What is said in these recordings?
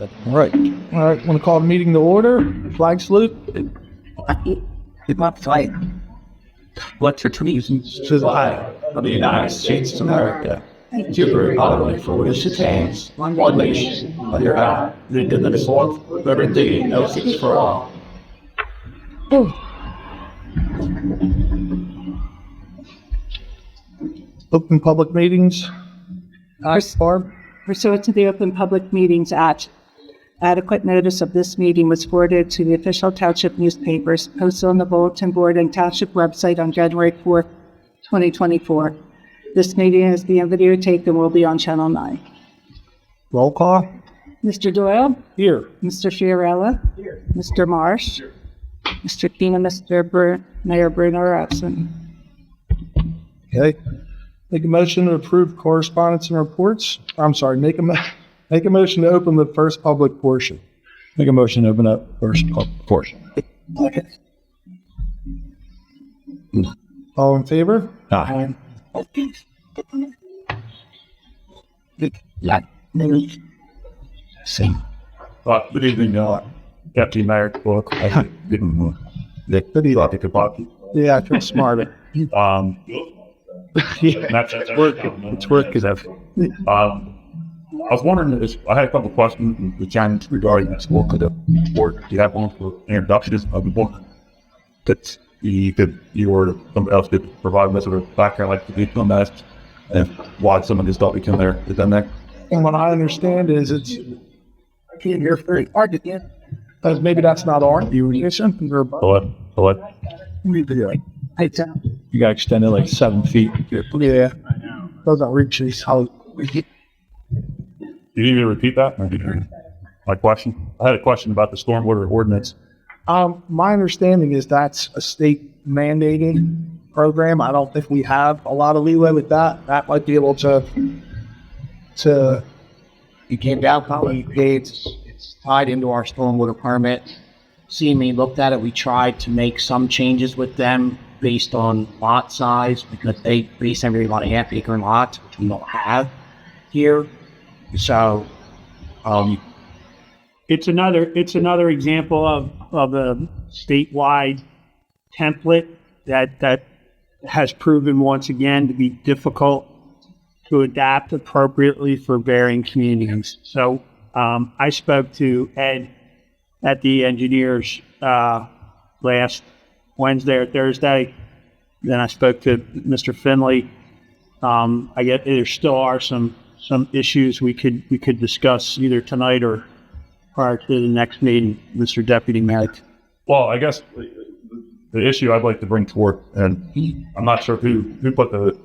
All right. Want to call the meeting to order? Flag salute. It's my flight. What's your treasons to the flag of the United States of America, and to the republic for which it stands, one nation, under God, indivisible, with liberty and justice for all. Open public meetings. Barb. Pursuant to the Open Public Meetings Act, adequate notice of this meeting was forwarded to the official township newspapers, posted on the bulletin board and township website on January 4th, 2024. This meeting is being videotaped and will be on Channel 9. Roll call. Mr. Doyle? Here. Mr. Fiorella? Here. Mr. Marsh? Here. Mr. Keene and Mayor Bruno are absent. Okay. Make a motion to approve correspondence and reports. I'm sorry, make a motion to open the first public portion. Make a motion to open up first portion. Okay. All in favor? Aye. Same. Good evening, Deputy Mayor. Yeah, I feel smart. It's work. I was wondering, I had a couple of questions with John regarding this work of the board. Do you have one for introductions of the board that you or somebody else could provide me with a background, like the detail on that, and why some of this stuff became there? Is that next? And what I understand is it's, I can't hear very hard again. maybe that's not our view. What? You got extended like 7 feet. Yeah. Doesn't reach these houses. You need me to repeat that? My question? I had a question about the stormwater ordinance. My understanding is that's a state mandated program. I don't think we have a lot of leeway with that. That might be able to You came down, probably it's tied into our stormwater permit. CME looked at it. We tried to make some changes with them based on lot size, because they base everything on a half-acre lot, which we don't have here. So, it's another example of a statewide template that has proven once again to be difficult to adapt appropriately for varying communities. So I spoke to Ed at the engineers last Wednesday or Thursday. Then I spoke to Mr. Finley. I guess there still are some issues we could discuss either tonight or prior to the next meeting, Mr. Deputy Mayor. Well, I guess the issue I'd like to bring forth, and I'm not sure who put the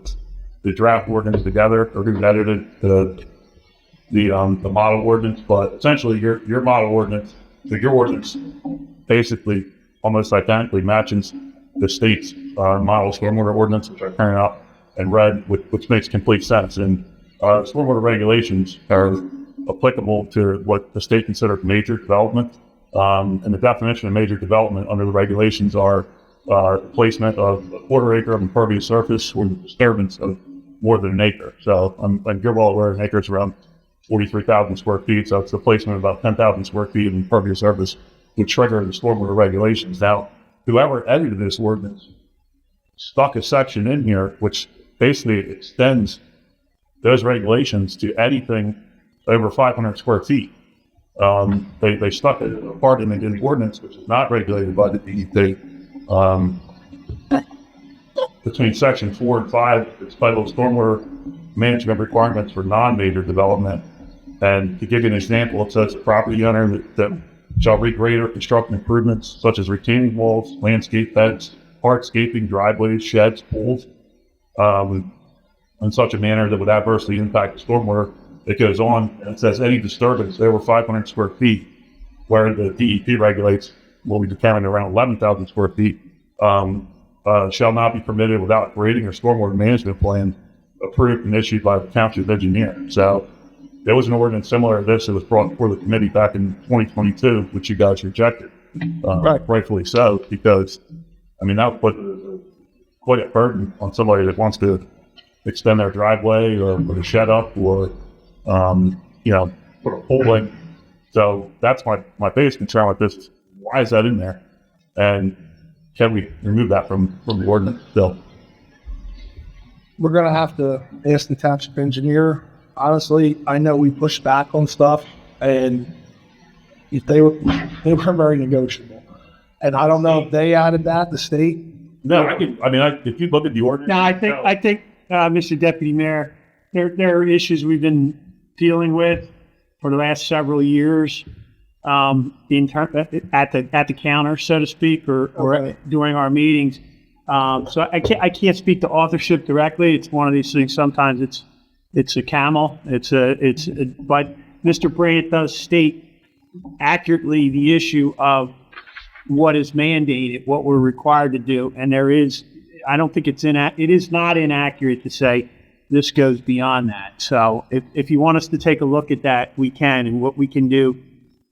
draft ordinance together or who edited the model ordinance, but essentially your model ordinance, your ordinance basically almost identically matches the state's model stormwater ordinance, which I printed out and read, which makes complete sense. And stormwater regulations are applicable to what the state considers major development. And the definition of major development under the regulations are placement of a quarter acre of impervious surface or the disturbance of more than an acre. So you're well aware an acre is around 43,000 square feet. So it's the placement of about 10,000 square feet of impervious surface would trigger the stormwater regulations. Now, whoever edited this ordinance stuck a section in here which basically extends those regulations to anything over 500 square feet. They stuck a part in the ordinance which is not regulated by the DEP. Between section 4 and 5, it's titled Stormwater Management Requirements for Non-Major Development. And to give you an example, it says the property owner that shall regrade or construct improvements such as retaining walls, landscape beds, hardscaping, driveways, sheds, pools, in such a manner that would adversely impact the stormwater. It goes on and it says any disturbance over 500 square feet, where the DEP regulates will be determined around 11,000 square feet, shall not be permitted without grading or stormwater management plan approved and issued by the township engineer. So there was an ordinance similar to this that was brought before the committee back in 2022, which you guys rejected, rightfully so, because that would put quite a burden on somebody that wants to extend their driveway or put a shed up or put a pool in. So that's my biggest concern with this. Why is that in there? And can we remove that from the ordinance still? We're gonna have to ask the township engineer. Honestly, I know we pushed back on stuff, and if they were very negotiable. And I don't know if they added that, the state. No, if you look at the ordinance. No, I think, Mr. Deputy Mayor, there are issues we've been dealing with for the last several years, at the counter, so to speak, or Okay. during our meetings. So I can't speak to authorship directly. It's one of these things. Sometimes it's a camel. But Mr. Brandt does state accurately the issue of what is mandated, what we're required to do, and I don't think it is not inaccurate to say this goes beyond that. So if you want us to take a look at that, we can, and what we can do,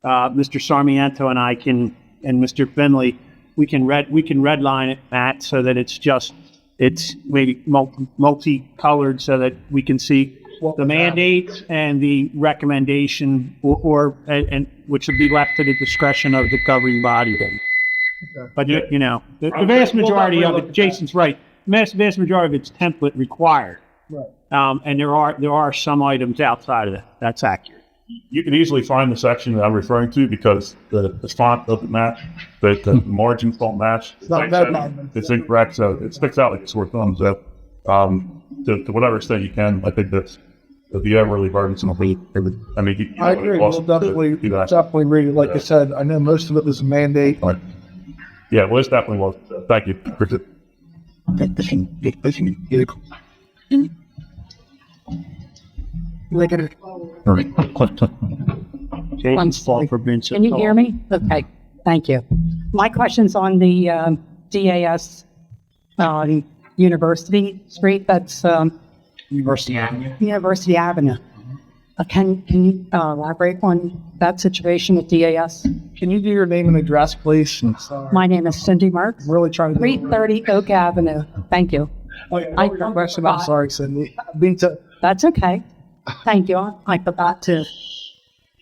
Mr. Sarmiento and I can, and Mr. Finley, we can redline it, Matt, so that it's maybe multicolored so that we can see the mandates and the recommendation, and which would be left to the discretion of the governing body. Okay. But the vast majority of it, Jason's right. Vast majority of it's template required. Right. And there are some items outside of that. That's accurate. You can easily find the section that I'm referring to because the font doesn't match, the margins don't match. It's not that bad. It's incorrect, so it sticks out like a sore thumb. So, to whatever extent you can, I think that'd be overly burdensome. I agree. We'll definitely read it. Like I said, I know most of it was a mandate. Right. Yeah, well, this definitely was. Thank you. Jason's fault for being so Can you tall. hear me? Okay, thank you. My question's on the DAS University Street, that's University Avenue. University Avenue. Can you elaborate on that situation with DAS? Can you do your name and address, please? My name is Cindy Marks, I'm really trying to do it right. 330 Oak Avenue. Thank you. I have a question. I'm sorry, Cindy. That's okay. Thank you. I forgot to.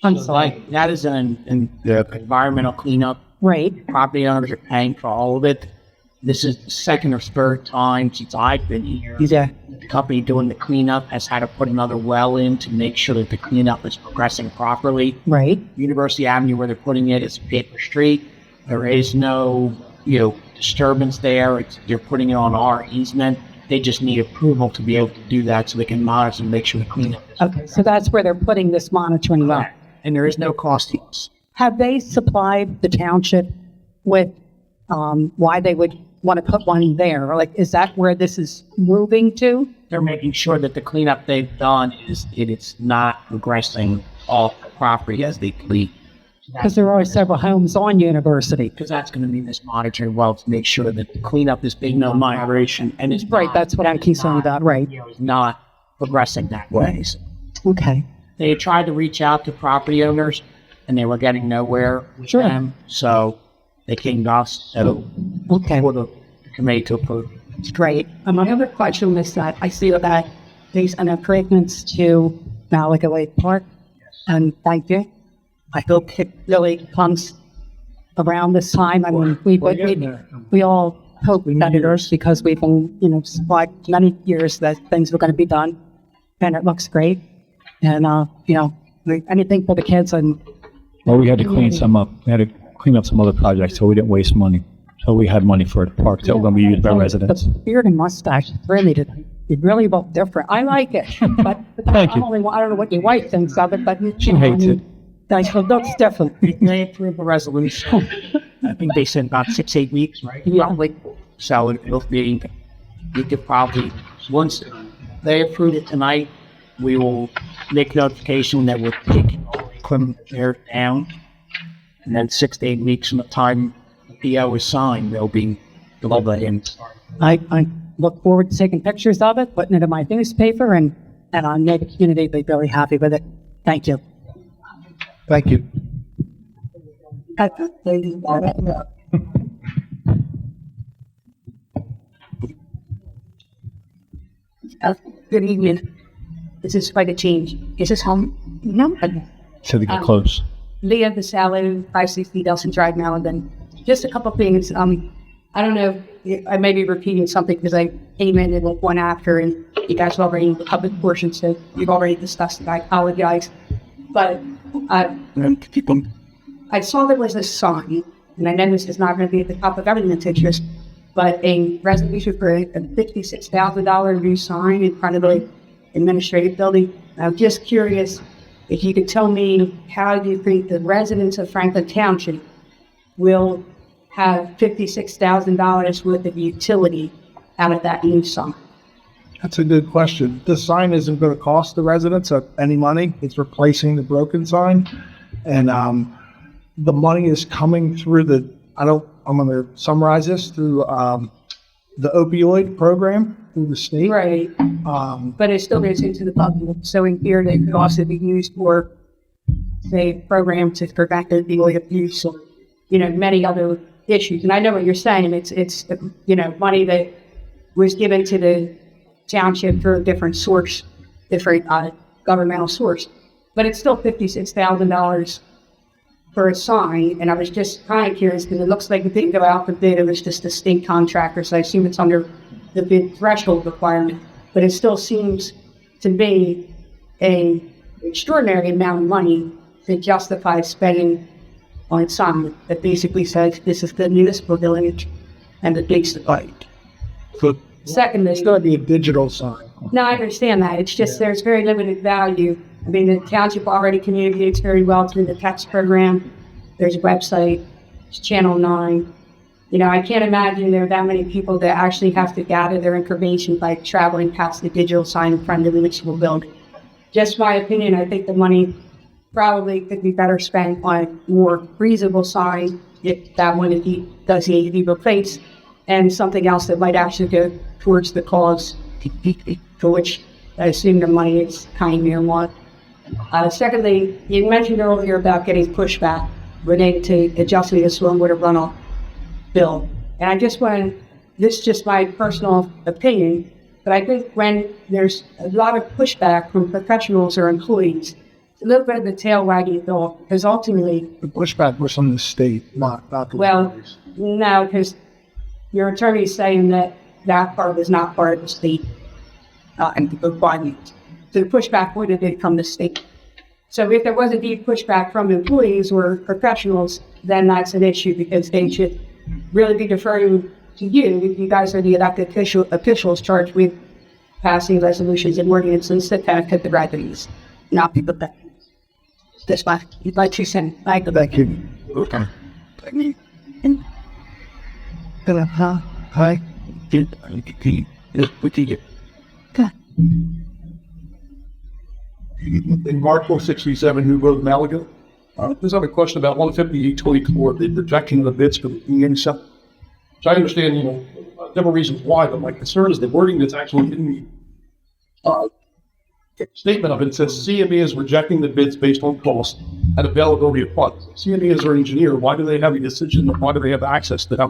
I'm sorry. Like, that is an environmental cleanup. Right. Property owners are paying for all of it. This is the second or third time since I've been here. Yeah. The company doing the cleanup has had to put another well in to make sure that the cleanup is progressing properly. Right. University Avenue, where they're putting it, is a paper street. There is no, disturbance there. They're putting it on our easement. They just need approval to be able to do that so they can monitor and make sure the cleanup is Okay. So that's where they're putting this monitoring well. and there is no cost to us. Have they supplied the township with why they would want to put one there? Like, is that where this is moving to? They're making sure that the cleanup they've done it's not progressing off the property as they clean. Because there are several homes on University. Because that's going to be this monitoring well to make sure that the cleanup is being no migration and it's Right, that's what I'm concerned about, right. is not progressing that way. So Okay. they had tried to reach out to property owners and they were getting nowhere with Sure. them. So they came to us Okay. for the committee to approve. Great. My other question is that I see that there's an improvements to Malaga Lake Park. And thank you. I hope it really comes around this time. I mean, we all hope that it is because we've been, supplied many years that things were going to be done. And it looks great. And, anything for the kids and Well, we had to clean some up. We had to clean up some other projects, so we didn't waste money. So we had money for the parks that were going to be used by residents. The beard and mustache really really look different. I like it, but Thank you. I don't know what your wife thinks of it, but She hates it. It looks different. They approved the resolution. I think they said about 6-8 weeks, right? Yeah. Probably. So it'll be, we could probably, once they approve it tonight, we will make notification that we're taking all the equipment there down. And then 6 to 8 weeks from the time the PO is signed, they'll be delivered in. I look forward to taking pictures of it, putting it in my newspaper, and I know the community will be really happy with it. Thank you. Thank you. Good evening. This is quite a change. Is this home? No. So they get close. Leah Vasallo, 560 Delson Drive, Malden. Just a couple things. I don't know, I may be repeating something because I came in and one after, and you guys have already covered the portion, so you've already discussed it. I apologize. But I saw there was a sign, and I know this is not going to be at the top of everyone's interest, but a resolution for a $56,000 new sign in front of the administrative building. I'm just curious if you could tell me how you think the residents of Franklin Township will have $56,000 worth of utility out of that new sign. That's a good question. The sign isn't going to cost the residents any money. It's replacing the broken sign. And the money is coming through I'm going to summarize this through the opioid program through the state. Right. But it still goes into the public. So in here, they could also be used for, say, program to prevent opioid abuse or, many other issues. And I know what you're saying. It's money that was given to the township through a different source, different governmental source. But it's still $56,000 for a sign. And I was just kind of curious because it looks like it didn't go out for bid. It was just a state contractor. So I assume it's under the bid threshold requirement. But it still seems to be an extraordinary amount of money to justify spending on a sign that basically says this is the municipal village and the big site. Second, there's It's going to be a digital sign. no, I understand that. It's just there's very limited value. I mean, the township already communicates very well through the text program. There's a website, it's Channel 9. I can't imagine there are that many people that actually have to gather their information by traveling past the digital sign in front of the municipal building. Just my opinion, I think the money probably could be better spent on a more reasonable sign, if that one does need to be replaced, and something else that might actually go towards the cause for which I assume the money is kind of near one. Secondly, you mentioned earlier about getting pushback related to adjusting the stormwater runoff bill. And I just want to, this is just my personal opinion, but I think when there's a lot of pushback from professionals or employees, it's a little bit of the tail wagging the dog, because ultimately, The pushback was from the state, not the well, employees. no, because your attorney is saying that that part was not part of the state and the requirement. So the pushback would have been from the state. So if there was indeed pushback from employees or professionals, then that's an issue because they should really be deferring to you. You guys are the elected officials charged with passing resolutions and ordinances that benefit the residents, not people that. That's why you'd like to send. Thank you. Okay. Hi. In March 467, New Road, Malaga. There's another question about 15824, the rejection of the bids for the Insertion. So I understand, several reasons why, but my concern is the wording that's actually in the statement of it. It says CME is rejecting the bids based on cost and availability of funds. CME is our engineer. Why do they have a decision? Why do they have access to how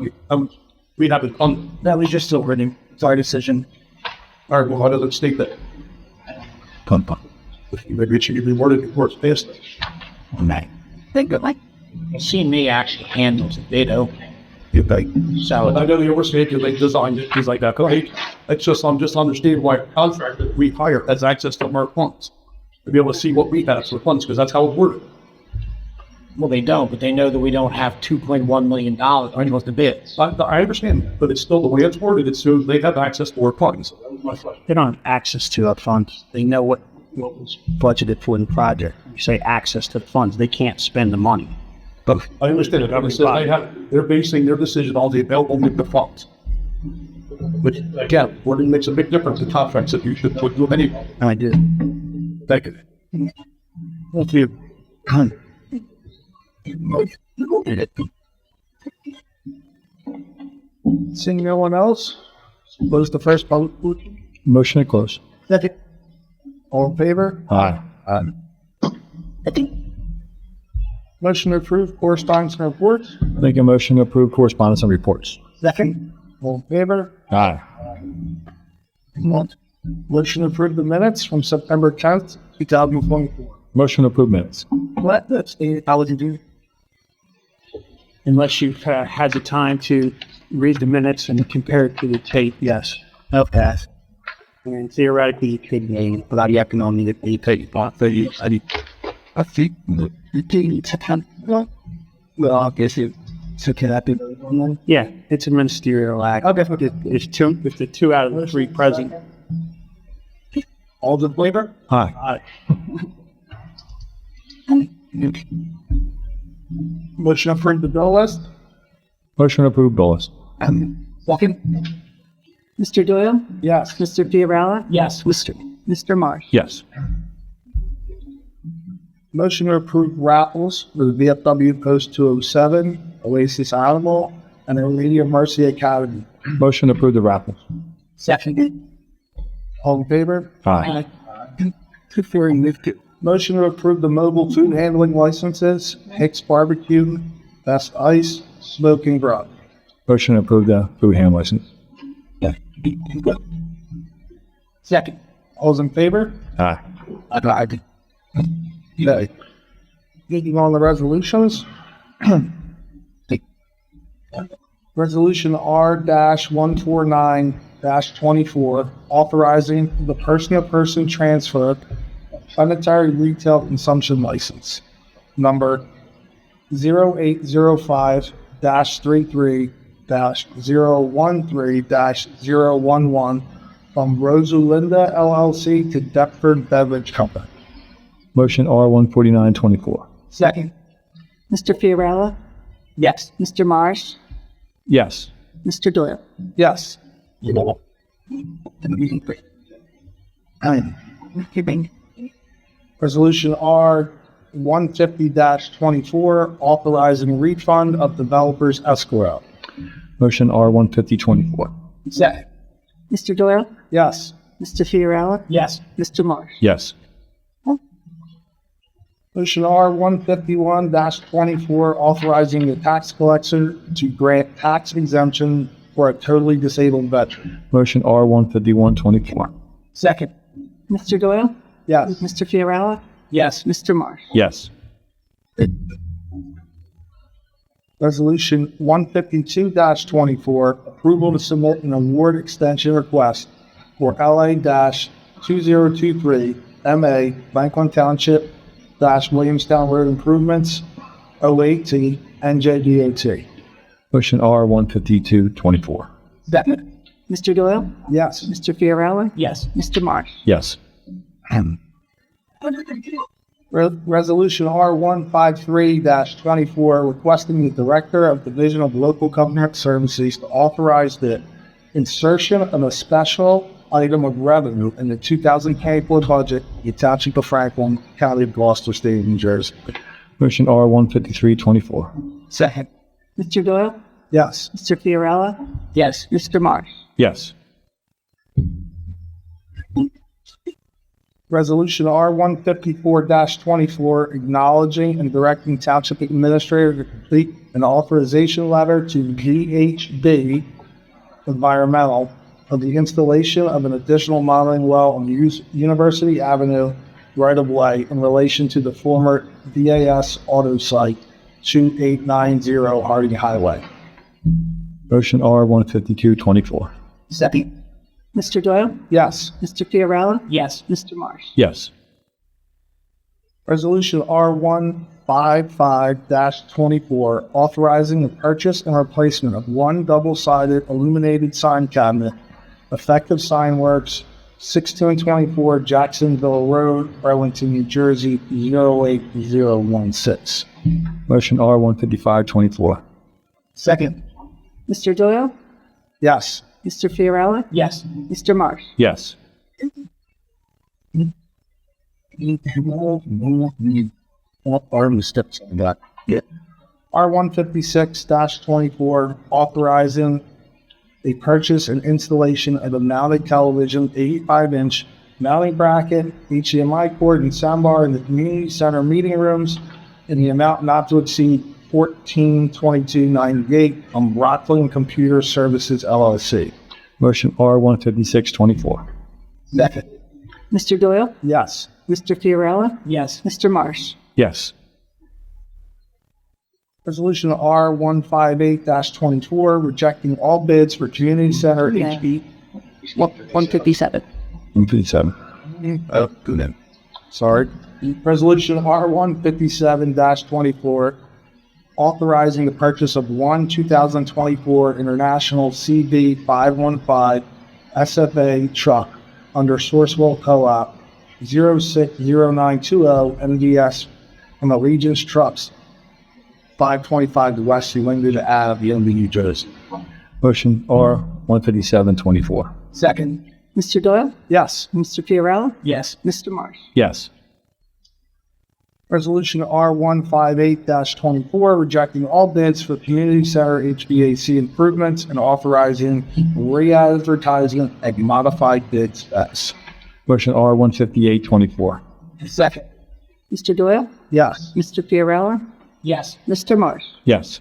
we have it funded? That was just a written, it's our decision. All right, well, why does it state that? Maybe it should be reworded before it's passed. CME actually handles the bid opening. So I know the oversight because they designed it, things like that. Right? It's just, I'm just understanding why a contractor we hire has access to our funds. To be able to see what we have for funds, because that's how it's worded. well, they don't, but they know that we don't have $2.1 million towards the bids. I understand, but it's still the way it's worded. It's so they have access to our funds. So that was my question. They don't have access to the funds. They know what was budgeted for the project. You say access to the funds, they can't spend the money. But I understand it. I said they're basing their decision on the available of the funds. But again, wording makes a big difference in contracts that you should put to anyway. I did. Thank you. Thank you. Seeing no one else, close the first public portion. Motion to close. Second. All in favor? Aye. Motion to approve correspondence and reports. Make a motion to approve correspondence and reports. Second. All in favor? Aye. Motion to approve the minutes from September 10th, 2024. Motion to approve minutes. What? That's how would you do? Unless you've had the time to read the minutes and compare it to the tape, yes. Okay. And theoretically, you could name, but you have to know the tape. I think you can. Well, I guess so can that be the one? Yeah, it's a ministerial act. Okay. It's two, if the two out of the three present. All in favor? Aye. Motion to approve the bill list? Motion to approve bill list. Second? Mr. Doyle? Yes. Mr. Fiorella? Yes. Mr. Marsh? Yes. Motion to approve raffles for the VFW Post 207, Oasis Animal, and the Lady of Mercy Academy. Motion to approve the raffles. Second. All in favor? Aye. Motion to approve the mobile food handling licenses, Hicks Barbecue, Best Ice, Smoking Grub. Motion to approve the food hand license. Second. All's in favor? Aye. Okay. Getting on the resolutions. Resolution R-149-24, authorizing the person-to-person transfer of sanitary retail consumption license, number 0805-33-013-011 from Rosalinda LLC to Deptford Beverage Company. Motion R-149-24. Second. Mr. Fiorella? Yes. Mr. Marsh? Yes. Mr. Doyle? Yes. Resolution R-150-24, authorizing refund of developers escrow. Motion R-150-24. Second. Mr. Doyle? Yes. Mr. Fiorella? Yes. Mr. Marsh? Yes. Motion R-151-24, authorizing the tax collector to grant tax exemption for a totally disabled veteran. Motion R-151-24. Second. Mr. Doyle? Yes. Mr. Fiorella? Yes. Mr. Marsh? Yes. Resolution 152-24, approval to submit an award extension request for LA-2023 MA Franklin Township Williamstown Road Improvements 018 NJDOT. Motion R-152-24. Second. Mr. Doyle? Yes. Mr. Fiorella? Yes. Mr. Marsh? Yes. Resolution R-153-24, requesting the Director of Division of Local Government Services to authorize the insertion of a special item of revenue in the 2024 budget, the Township of Franklin, County of Gloucester, State of New Jersey. Motion R-153-24. Second. Mr. Doyle? Yes. Mr. Fiorella? Yes. Mr. Marsh? Yes. Resolution R-154-24, acknowledging and directing Township Administrator to complete an authorization letter to GHB Environmental of the installation of an additional modeling well on University Avenue right-of-way in relation to the former VAS Auto Site, 2890 Harding Highway. Motion R-152-24. Second. Mr. Doyle? Yes. Mr. Fiorella? Yes. Mr. Marsh? Yes. Resolution R-155-24, authorizing the purchase and replacement of one double-sided illuminated sign cabinet, Effective Sign Works, 1624 Jacksonville Road, Burlington, New Jersey, 08016. Motion R-155-24. Second. Mr. Doyle? Yes. Mr. Fiorella? Yes. Mr. Marsh? Yes. R-156-24, authorizing the purchase and installation of a mounted television 85-inch mounting bracket, HDMI cord, and soundbar in the community center meeting rooms in the amount not to exceed $1422.98 from Brustlin Computer Services LLC. Motion R-156-24. Second. Mr. Doyle? Yes. Mr. Fiorella? Yes. Mr. Marsh? Yes. Resolution R158-24, rejecting all bids for community center HV. 157. 157. Sorry. Resolution R157-24, authorizing the purchase of one 2024 International CB515 SFA truck under Sourcewell Co-op 060920 MDS from Allegiance Trucks 525 to West Limited Ave, New Jersey. Motion R157-24. Second. Mr. Doyle? Yes. Mr. Fiorella? Yes. Mr. Marsh? Yes. Resolution R158-24, rejecting all bids for community center HVAC improvements and authorizing re-advertising at modified bid specs. Motion R158-24. Second. Mr. Doyle? Yes. Mr. Fiorella? Yes. Mr. Marsh? Yes.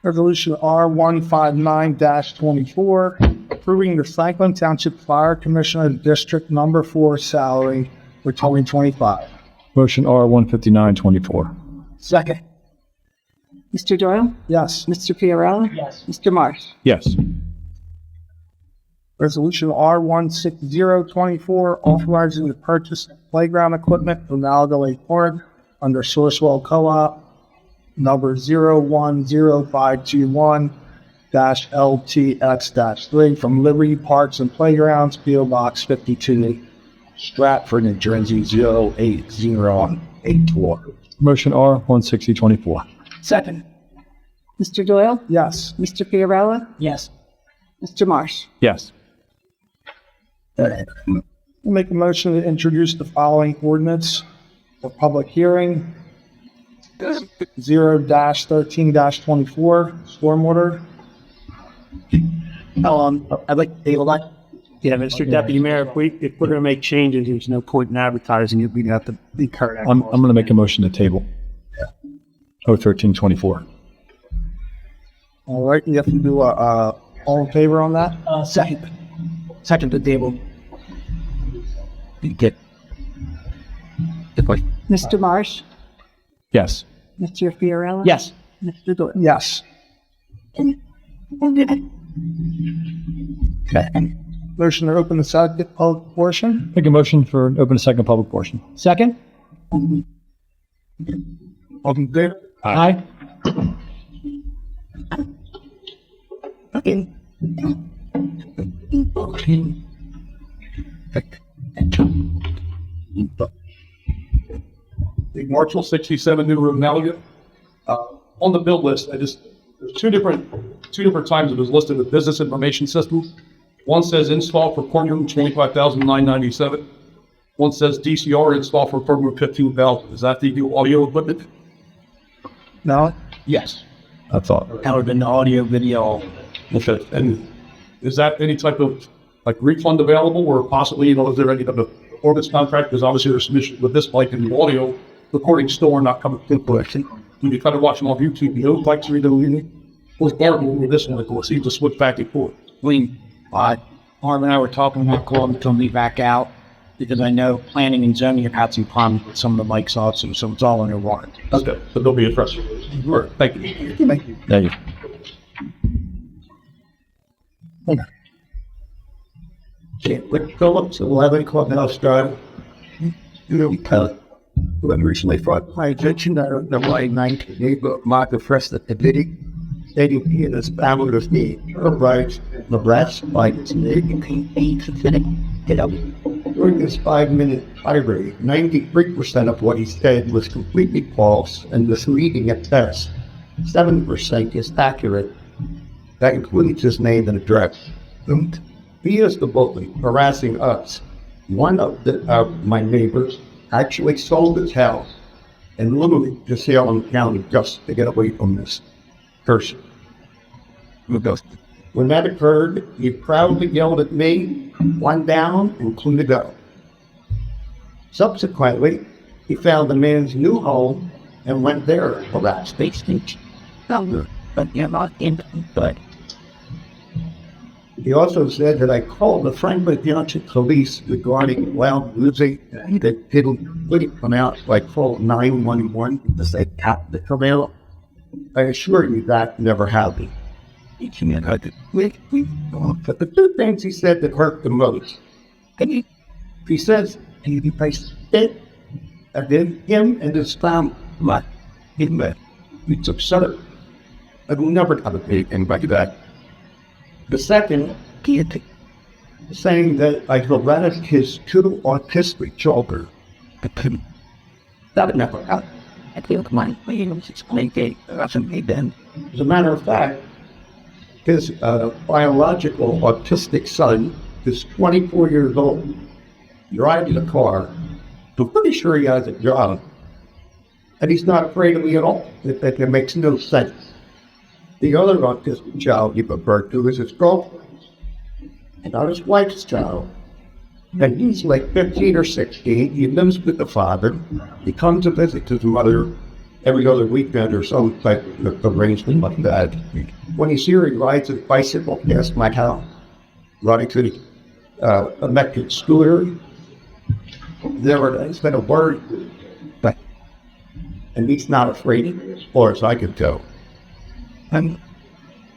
Resolution R159-24, approving the Franklin Township Fire Commissioner District Number 4 salary for 2025. Motion R159-24. Second. Mr. Doyle? Yes. Mr. Fiorella? Yes. Mr. Marsh? Yes. Resolution R160-24, authorizing the purchase of playground equipment from Aldo Park under Sourcewell Co-op number 010521-LTX-3 from Liberty Parks and Playgrounds, P.O. Box 52, Stratford, New Jersey 08084. Motion R160-24. Second. Mr. Doyle? Yes. Mr. Fiorella? Yes. Mr. Marsh? Yes. I'll make a motion to introduce the following ordinance for public hearing. 0-13-24, stormwater. I'd like to table that. Yeah, Mr. Deputy Mayor, if we're gonna make changes, there's no point in advertising it. We'd have to incur that. I'm cost. going to make a motion to table. 013-24. All right, you have to do all in favor on that? Second. Second to table. Get. Mr. Marsh? Yes. Mr. Fiorella? Yes. Mr. Doyle? Yes. Motion to open the second public portion. Make a motion for open a second public portion. Second. All in favor? Aye. The Marshall 67 New Road Malaga. On the bill list, there's two different times it was listed with business information system. One says install for courtroom $25,997. One says DCR install for courtroom $15,000. Is that the audio equipment? No? Yes. I thought. That would have been the audio video. Okay. And is that any type of like refund available, or possibly, is there any type of performance contract? Because obviously there's some issue with this mic and the audio recording still are not coming through. You can kind of watch them off YouTube. You know, like to read the was terrible with this one, of course. He just switched back and forth. Harm and I were talking about calling me back out because I know planning and zoning have had some problems with some of the mics also, so it's all under warranty. Okay, so they'll be addressed. All right, thank you. Thank you. Thank you. Rick Phillips, 11 Clubhouse Drive. When recently brought my attention that the white 19 neighbor Martha Frest at the committee, stating he and his family of the rights, the brass lights, and they can get up. During this 5-minute tirade, 93% of what he said was completely false and misleading at best. 7% is accurate. That includes his name and address. He is the bully harassing us. One of my neighbors actually sold his house and literally to Salem County just to get away from this person. When that occurred, he proudly yelled at me, one down and cleaned it up. Subsequently, he found the man's new home and went there for that space station. But you're not in, but He also said that I called the Franklin Township Police regarding loud music that didn't really come out, like call 911 because they tapped the come out. I assure you that never happened. But the two things he said that hurt the most. He says, he placed it, and then him and his family, it's absurd. I will never have a big anybody back. The second, saying that I harassed his two autistic children. That never happened. I feel my then. As a matter of fact, his biological autistic son is 24 years old, driving a car. I'm pretty sure he has a job. And he's not afraid of me at all. That makes no sense. The other autistic child he referred to is his girlfriend, not his wife's child. And he's like 15 or 16. He lives with the father. He comes to visit his mother every other weekend or some type of arrangement like that. When he's here, he rides a bicycle past my house, running to the electric scooter. Never said a word. And he's not afraid as far as I could go. And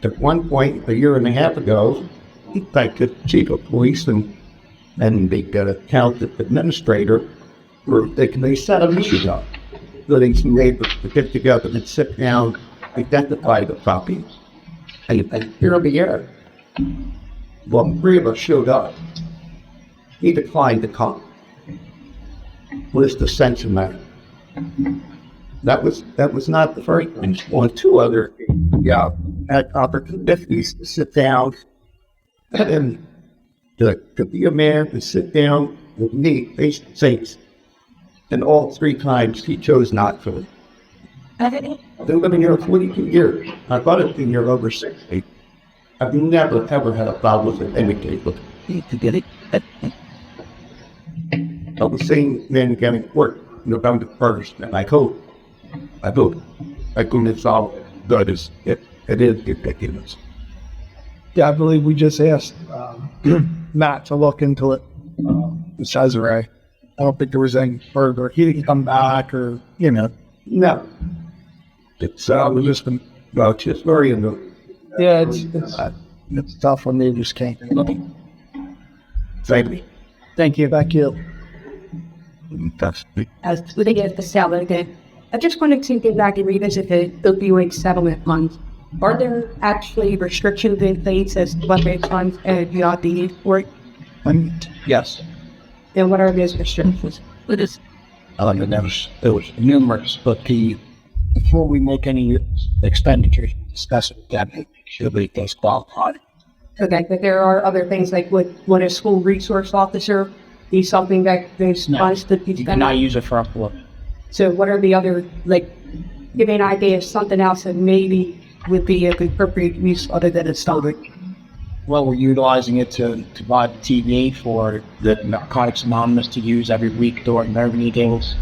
at one point, a year and a half ago, he thanked the chief of police and the town administrator they set a meeting up, letting some neighbors to get together and sit down, identify the puppies, and here on the air. Well, three of us showed up. He declined to come. What is the sense of that? That was not the first one. On two other had opportunities to sit down and to be a man and sit down with me face to face. And all three times he chose not to. I've been living here 42 years. I've been here over 60. I've never ever had a problem with anything. I'll be seeing men getting work November 1st, and I hope I can resolve that it is ridiculous. Yeah, I believe we just asked Matt to look into it. Cesare. I don't think there was any further. He didn't come back or, No. It's just very annoying. Yeah, it's tough when they just can't. Thank you. Thank you. Thank you. As looking at the salad again, I just wanted to get back and revisit the opioid settlement funds. Are there actually restrictions in place as to what those funds not be used for? Yes. And what are those restrictions? There was numerous, but before we make any expenditures, discuss it, that should be disqualified. Okay, but there are other things like would a school resource officer be something that those funds could be You spent cannot on? use it for employment. So what are the other, give me an idea of something else that maybe would be a good appropriate use other than a stomach? Well, we're utilizing it to buy the TV for the Narcotics Anonymous to use every week during their meetings.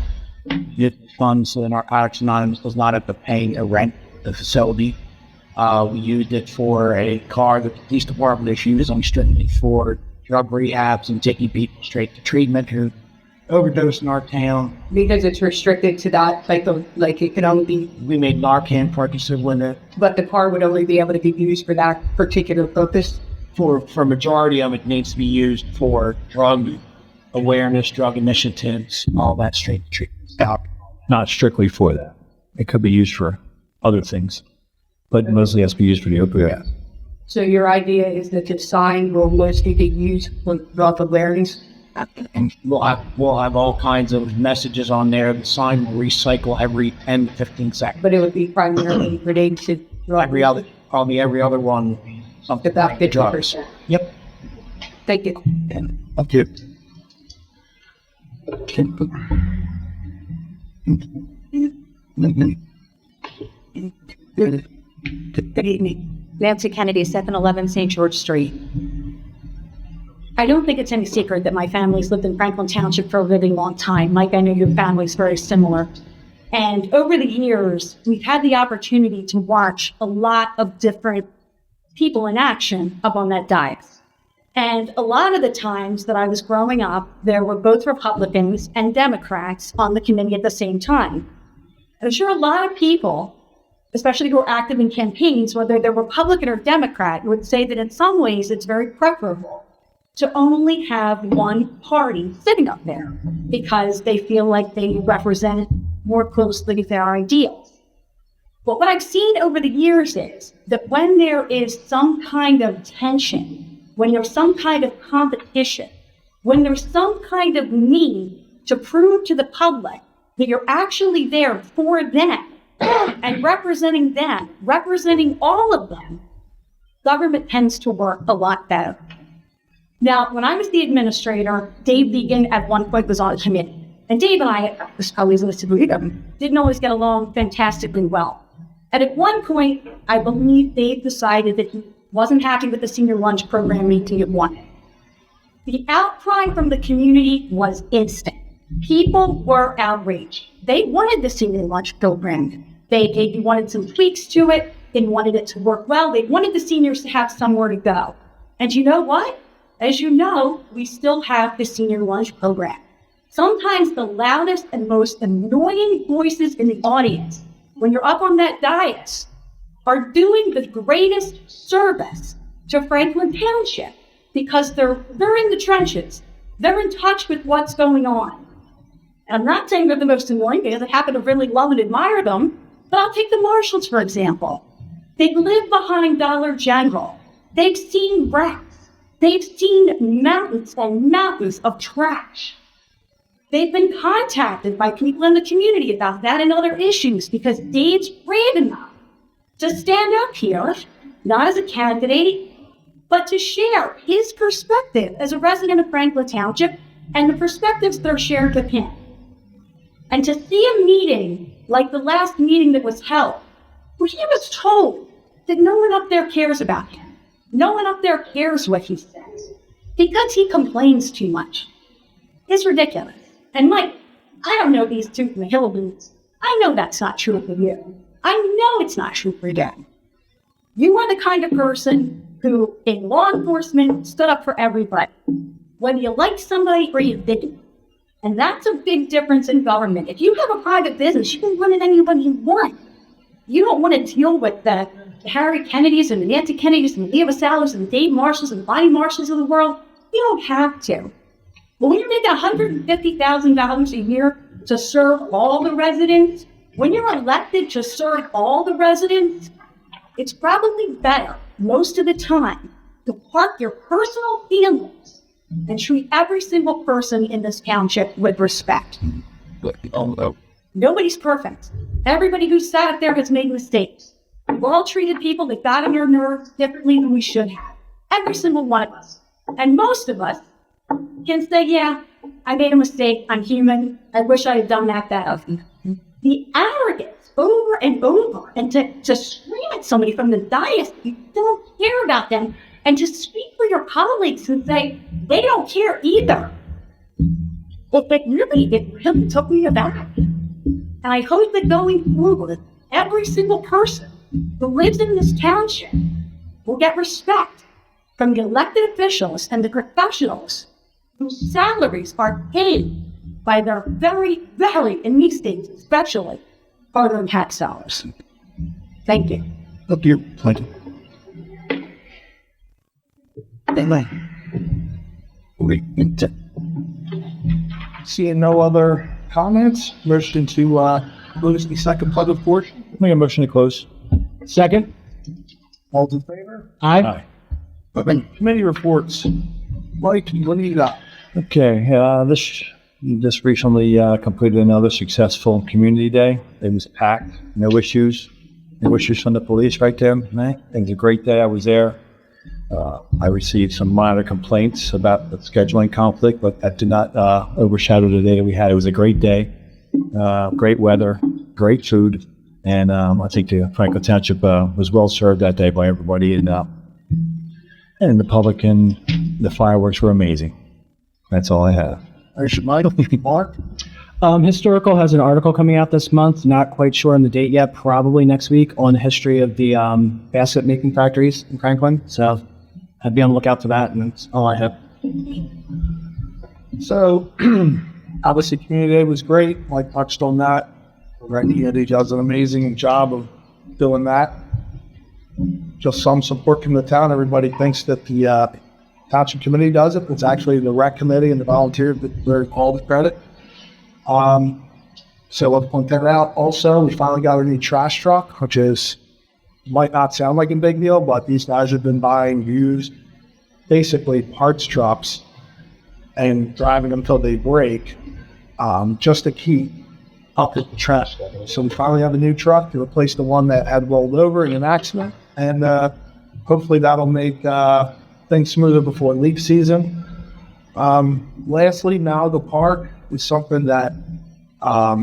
The funds so the Narcotics Anonymous does not have to pay a rent the facility. We used it for a car that the police department is using strictly for drug rehabs and taking people straight to treatment who overdose in our town. Because it's restricted to that, it can only be, We made Narcan purchases when but the car would only be able to be used for that particular purpose. for majority of it needs to be used for drug awareness, drug initiatives, all that straight to treatment. Not strictly for that. It could be used for other things, but mostly has to be used for the opioid. So your idea is that the sign will mostly be used for drug awareness? And we'll have all kinds of messages on there. The sign will recycle every 10 to 15 seconds. But it would be primarily related to drug Probably every other one, something about like the drugs. 50%. Yep. Thank you. Thank you. Good evening. Nancy Kennedy, 711 St. George Street. I don't think it's any secret that my family's lived in Franklin Township for a really long time. Mike, I know your family's very similar. And over the years, we've had the opportunity to watch a lot of different people in action up on that dais. And a lot of the times that I was growing up, there were both Republicans and Democrats on the committee at the same time. I'm sure a lot of people, especially who are active in campaigns, whether they're Republican or Democrat, would say that in some ways it's very preferable to only have one party sitting up there because they feel like they represent more closely their ideals. But what I've seen over the years is that when there is some kind of tension, when there's some kind of competition, when there's some kind of need to prove to the public that you're actually there for them and representing them, representing all of them, government tends to work a lot better. Now, when I was the administrator, Dave Hagen at one point was on the committee. And Dave and I, always listed with him, didn't always get along fantastically well. And at one point, I believe Dave decided that he wasn't happy with the senior lunch program meeting at one. The outcry from the community was instant. People were outraged. They wanted the senior lunch program. They wanted some tweaks to it. They wanted it to work well. They wanted the seniors to have somewhere to go. And you know what? As you know, we still have the senior lunch program. Sometimes the loudest and most annoying voices in the audience, when you're up on that dais, are doing the greatest service to Franklin Township because they're in the trenches. They're in touch with what's going on. And I'm not saying they're the most annoying because I happen to really love and admire them, but I'll take the marshals, for example. They live behind Dollar General. They've seen rats. They've seen mountains and mountains of trash. They've been contacted by people in the community about that and other issues because Dave's brave enough to stand up here, not as a candidate, but to share his perspective as a resident of Franklin Township and the perspectives that are shared with him. And to see a meeting like the last meeting that was held, where he was told that no one up there cares about him. No one up there cares what he says because he complains too much. It's ridiculous. And Mike, I don't know these two from the hillbillies. I know that's not true for you. I know it's not true for them. You are the kind of person who, in law enforcement, stood up for everybody, whether you like somebody or you didn't. And that's a big difference in government. If you have a private business, you can run it anybody you want. You don't want to deal with the Harry Kennedys and the Nancy Kennedys and the Eva Salers and the Dave Marshalls and the Bonnie Marshalls of the world. You don't have to. But when you make $150,000 a year to serve all the residents, when you're elected to serve all the residents, it's probably better most of the time to park your personal feelings and treat every single person in this township with respect. Nobody's perfect. Everybody who sat up there has made mistakes. We've all treated people that got on your nerves differently than we should have. Every single one of us. And most of us can say, yeah, I made a mistake. I'm human. I wish I had done that better. The arrogance over and over and to scream at somebody from the dais, you don't care about them, and to speak for your colleagues and say, they don't care either. Well, it really took me aback. And I hope that going forward, every single person who lives in this township will get respect from the elected officials and the professionals whose salaries are paid by their very, in these states especially, hard-earned tax dollars. Thank you. Up to you. Thank you. Seeing no other comments, motion to close the second public portion. Make a motion to close. Second. All in favor? Aye. Committee reports. Mike, what do you got? Okay, this recently completed another successful community day. It was packed, no issues from the police right there. Man, it was a great day. I was there. I received some minor complaints about the scheduling conflict, but that did not overshadow the day that we had. It was a great day, great weather, great food, and I think the Franklin Township was well served that day by everybody, and the public, and the fireworks were amazing. That's all I have. Mark? Historical has an article coming out this month, not quite sure on the date yet, probably next week, on the history of the basket making factories in Franklin. So I'd be on the lookout for that, and that's all I have. So, obviously, Community Day was great. Mike touched on that. Randy does an amazing job of doing that. Just some support from the town. Everybody thinks that the Township Committee does it. It's actually the rec committee and the volunteers that deserve all the credit. So let's point that out. Also, we finally got a new trash truck, which is, might not sound like a big deal, but these guys have been buying used, basically parts trucks and driving them till they break, just to keep up with the trash. So we finally have a new truck to replace the one that had rolled over in an accident, and hopefully that'll make things smoother before leaf season. Lastly, now the park is something that I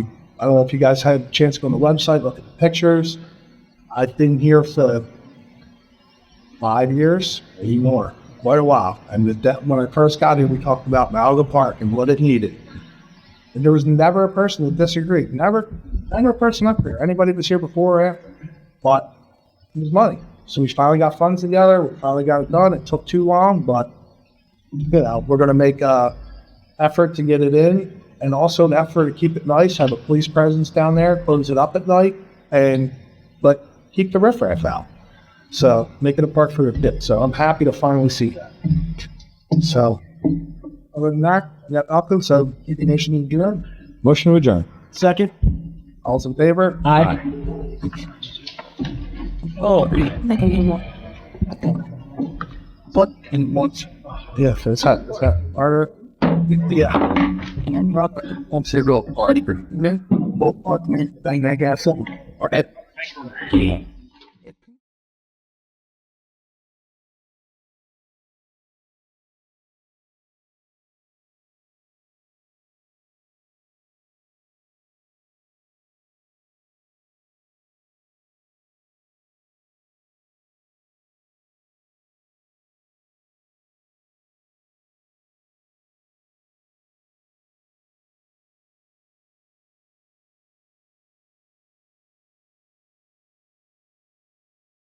don't know if you guys had a chance to go on the website, look at the pictures. I've been here for 5 years, maybe more, quite a while. And when I first got here, we talked about Malaga Park and what it needed. And there was never a person that disagreed. Never a person up here. Anybody that was here before or after. But it was money. So we finally got funds together. We finally got it done. It took too long, but we're going to make an effort to get it in, and also an effort to keep it nice, have a police presence down there, close it up at night, but keep the riffraff out. So make it a park for the kids. So I'm happy to finally see that. So other than that, we got nothing. So the nation is good. Motion to adjourn. Second? All's in favor? Aye. Oh, but in once. Yeah, it's hot. Harder. Yeah. And rock. I'm saying real party. Both parts, bang that gas up. Or